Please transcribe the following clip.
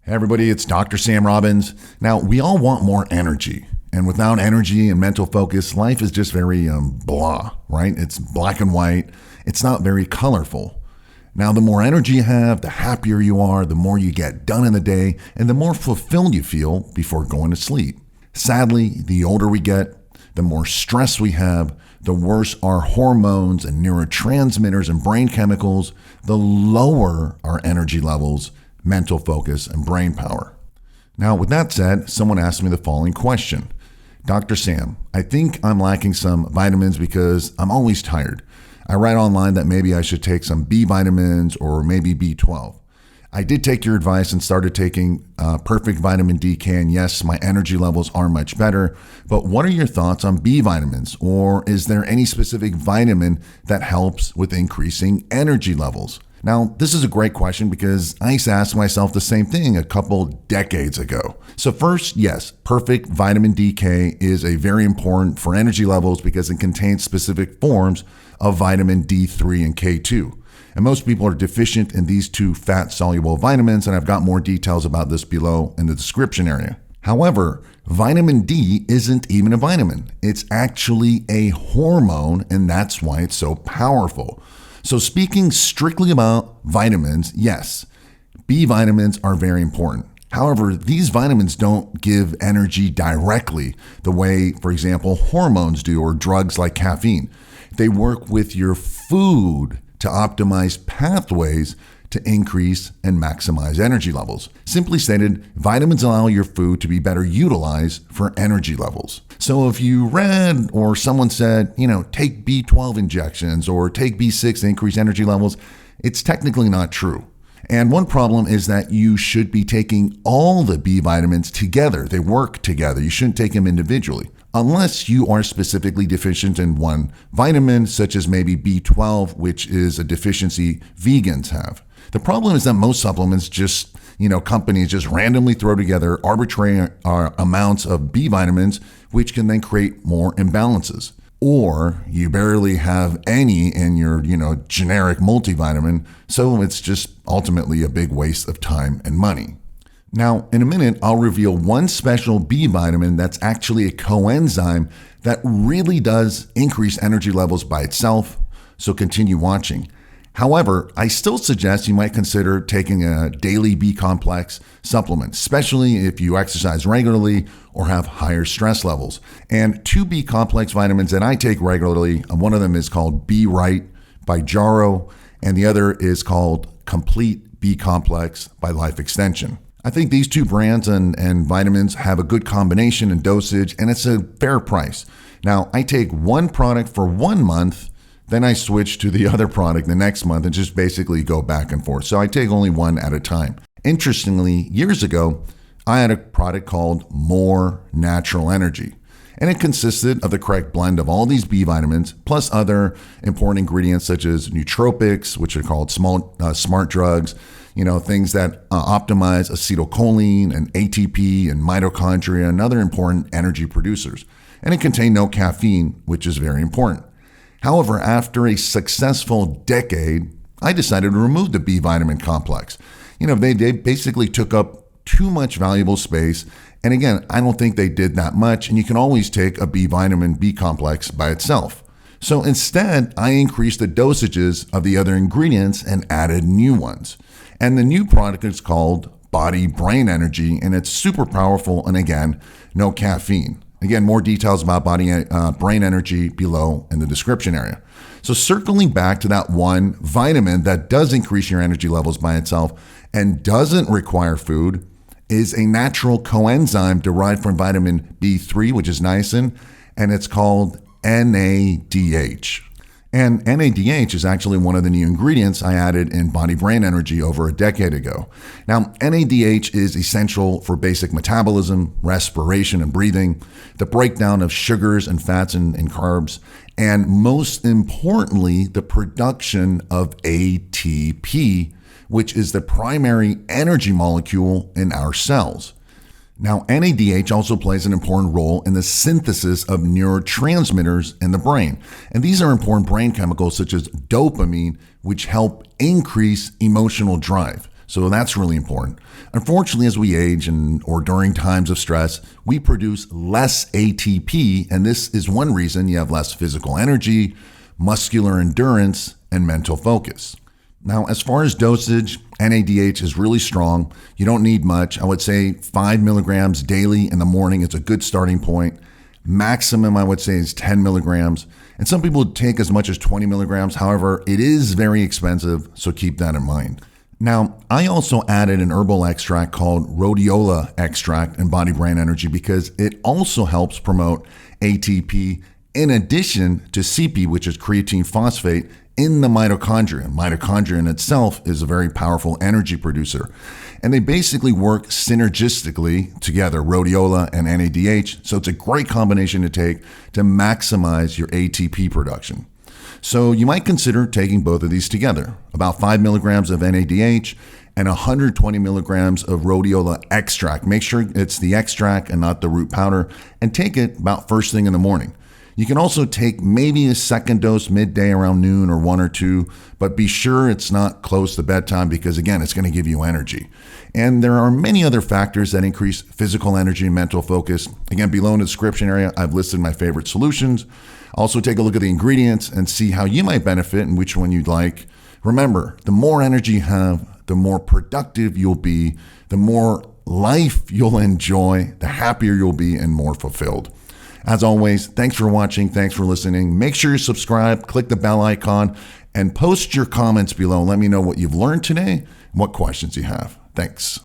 Hey everybody, it's Dr. Sam Robbins. Now, we all want more energy. And without energy and mental focus, life is just very blah, right? It's black and white. It's not very colorful. Now, the more energy you have, the happier you are, the more you get done in the day, and the more fulfilled you feel before going to sleep. Sadly, the older we get, the more stress we have, the worse our hormones and neurotransmitters and brain chemicals, the lower our energy levels, mental focus, and brain power. Now, with that said, someone asked me the following question. Dr. Sam, I think I'm lacking some vitamins because I'm always tired. I read online that maybe I should take some B vitamins or maybe B12. I did take your advice and started taking Perfect Vitamin DK, and yes, my energy levels are much better. But what are your thoughts on B vitamins? Or is there any specific vitamin that helps with increasing energy levels? Now, this is a great question because I used to ask myself the same thing a couple decades ago. So first, yes, Perfect Vitamin DK is a very important for energy levels because it contains specific forms of vitamin D3 and K2. And most people are deficient in these two fat-soluble vitamins, and I've got more details about this below in the description area. However, vitamin D isn't even a vitamin. It's actually a hormone, and that's why it's so powerful. So speaking strictly about vitamins, yes, B vitamins are very important. However, these vitamins don't give energy directly the way, for example, hormones do or drugs like caffeine. They work with your food to optimize pathways to increase and maximize energy levels. Simply stated, vitamins allow your food to be better utilized for energy levels. So if you read or someone said, take B12 injections or take B6 to increase energy levels, it's technically not true. And one problem is that you should be taking all the B vitamins together. They work together. You shouldn't take them individually. Unless you are specifically deficient in one vitamin, such as maybe B12, which is a deficiency vegans have. The problem is that most supplements companies just randomly throw together arbitrary amounts of B vitamins, which can then create more imbalances. Or you barely have any in your, generic multivitamin, so it's just ultimately a big waste of time and money. Now, in a minute, I'll reveal one special B vitamin that's actually a coenzyme that really does increase energy levels by itself, so continue watching. However, I still suggest you might consider taking a daily B complex supplement, especially if you exercise regularly or have higher stress levels. And two B complex vitamins that I take regularly, one of them is called B Right by Jarrow, and the other is called Complete B Complex by Life Extension. I think these two brands and vitamins have a good combination and dosage, and it's a fair price. Now, I take one product for 1 month, then I switch to the other product the next month and just basically go back and forth. So I take only one at a time. Interestingly, years ago, I had a product called More Natural Energy. And it consisted of the correct blend of all these B vitamins, plus other important ingredients such as nootropics, which are called smart drugs, things that optimize acetylcholine and ATP and mitochondria and other important energy producers. And it contained no caffeine, which is very important. However, after a successful decade, I decided to remove the B vitamin complex. They basically took up too much valuable space. And again, I don't think they did that much. And you can always take a B vitamin B complex by itself. So instead, I increased the dosages of the other ingredients and added new ones. And the new product is called Body Brain Energy, and it's super powerful. And again, no caffeine. Again, more details about brain energy below in the description area. So circling back to that one vitamin that does increase your energy levels by itself and doesn't require food is a natural coenzyme derived from vitamin B3, which is niacin, and it's called NADH. And NADH is actually one of the new ingredients I added in Body Brain Energy over a decade ago. Now, NADH is essential for basic metabolism, respiration and breathing, the breakdown of sugars and fats and carbs, and most importantly, the production of ATP, which is the primary energy molecule in our cells. Now, NADH also plays an important role in the synthesis of neurotransmitters in the brain. And these are important brain chemicals such as dopamine, which help increase emotional drive. So that's really important. Unfortunately, as we age or during times of stress, we produce less ATP, and this is one reason you have less physical energy, muscular endurance, and mental focus. Now, as far as dosage, NADH is really strong. You don't need much. I would say 5 milligrams daily in the morning is a good starting point. Maximum, I would say, is 10 milligrams. And some people take as much as 20 milligrams. However, it is very expensive, so keep that in mind. Now, I also added an herbal extract called rhodiola extract in Body Brain Energy because it also helps promote ATP in addition to CP, which is creatine phosphate, in the mitochondria. Mitochondria in itself is a very powerful energy producer. And they basically work synergistically together, rhodiola and NADH. So it's a great combination to take to maximize your ATP production. So you might consider taking both of these together, about 5 milligrams of NADH and 120 milligrams of rhodiola extract. Make sure it's the extract and not the root powder, and take it about first thing in the morning. You can also take maybe a second dose midday around noon or 1 or 2, but be sure it's not close to bedtime because, again, it's going to give you energy. And there are many other factors that increase physical energy and mental focus. Again, below in the description area, I've listed my favorite solutions. Also, take a look at the ingredients and see how you might benefit and which one you'd like. Remember, the more energy you have, the more productive you'll be, the more life you'll enjoy, the happier you'll be, and more fulfilled. As always, thanks for watching. Thanks for listening. Make sure you subscribe, click the bell icon, and post your comments below. Let me know what you've learned today and what questions you have. Thanks.